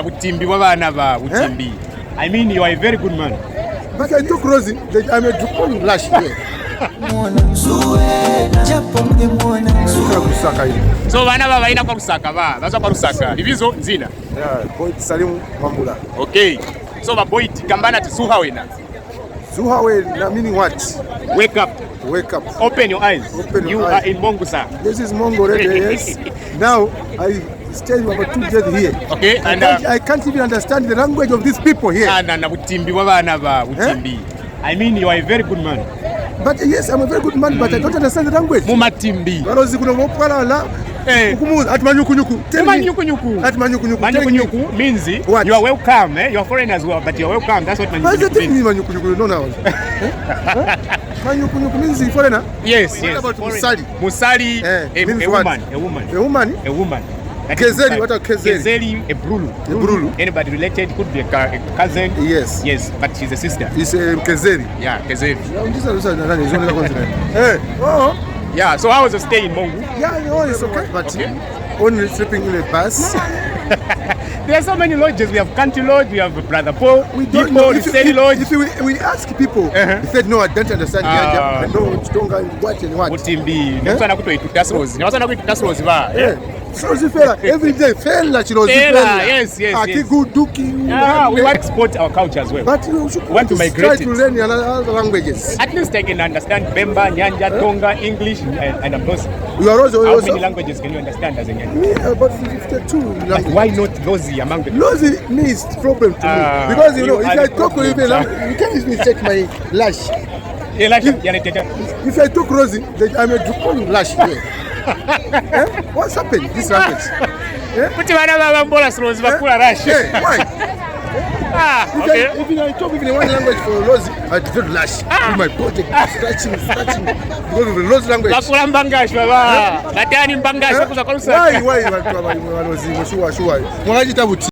Butimbi wabana ba Butimbi. I mean you are a very good man. But I took Rosie, I'm a drupal lash here. So bana baba ina kwa Lusaka ba. Baza kwa Lusaka. Divizo nzina. Yeah, boy Salim Mwambula. Okay. So ba boy tikambana to ZuhaWena. ZuhaWena meaning what? Wake up. Wake up. Open your eyes. Open you your are eyes. in Mongo, sir. This is Mongo already, yes. Now I stay about 2 days here. Okay, and I can't even understand the language of these people here. Butimbi wabana ba Butimbi. I mean you are a very good man. But yes, I'm a very good man, but I don't understand the language. Mumatimbi. Barozi kuna mopala la. Ukumuza atmanyukunyuku. Manyukunyuku. Manyukunyuku means what? You are welcome, eh? You are foreigners, but you are welcome. That's what manyukunyuku means. Manyukunyuku no now. Manyukunyuku means foreigner? Yes, what yes. About Musali? Musali, a woman. A woman? A woman. Kezeli, what a Kezeli? Kezeli, a brulu. A brulu. Anybody related, could be a cousin. Yes. Yes, but she's a sister. It's a Kezeli. Yeah, Kezeli. Yeah, so how was your stay in Mongo? Yeah, no, it's okay. But only sleeping in a bus. There are so many lodges. We have country lodge, we have Brother Paul, we don't know. If we ask people, they said no, I don't understand. I know Tonga, what and what. Butimbi. Nemusana kuto itutasrozi. Nemusana kuto itutasrozi ba. So fella, every day fella chirozi fella. Yes. Akigoduki. We want to export our culture as well. But we want to migrate try to learn other languages. At least I can understand Bemba, Nyanja, Tonga, English, and Ambosi. You are also how many languages can you understand as a Nyanja? Me about 52 languages. Why not Lozi among the? Lozi means problem to me because you know if I talk with you can't even check my lash. If I talk Rosie, I'm a drupal lash here. What's happened? This language? Why? Okay. If I talk even one language for Rosie, I don't lash. With my project, scratching. Because of the Rosie language. Why?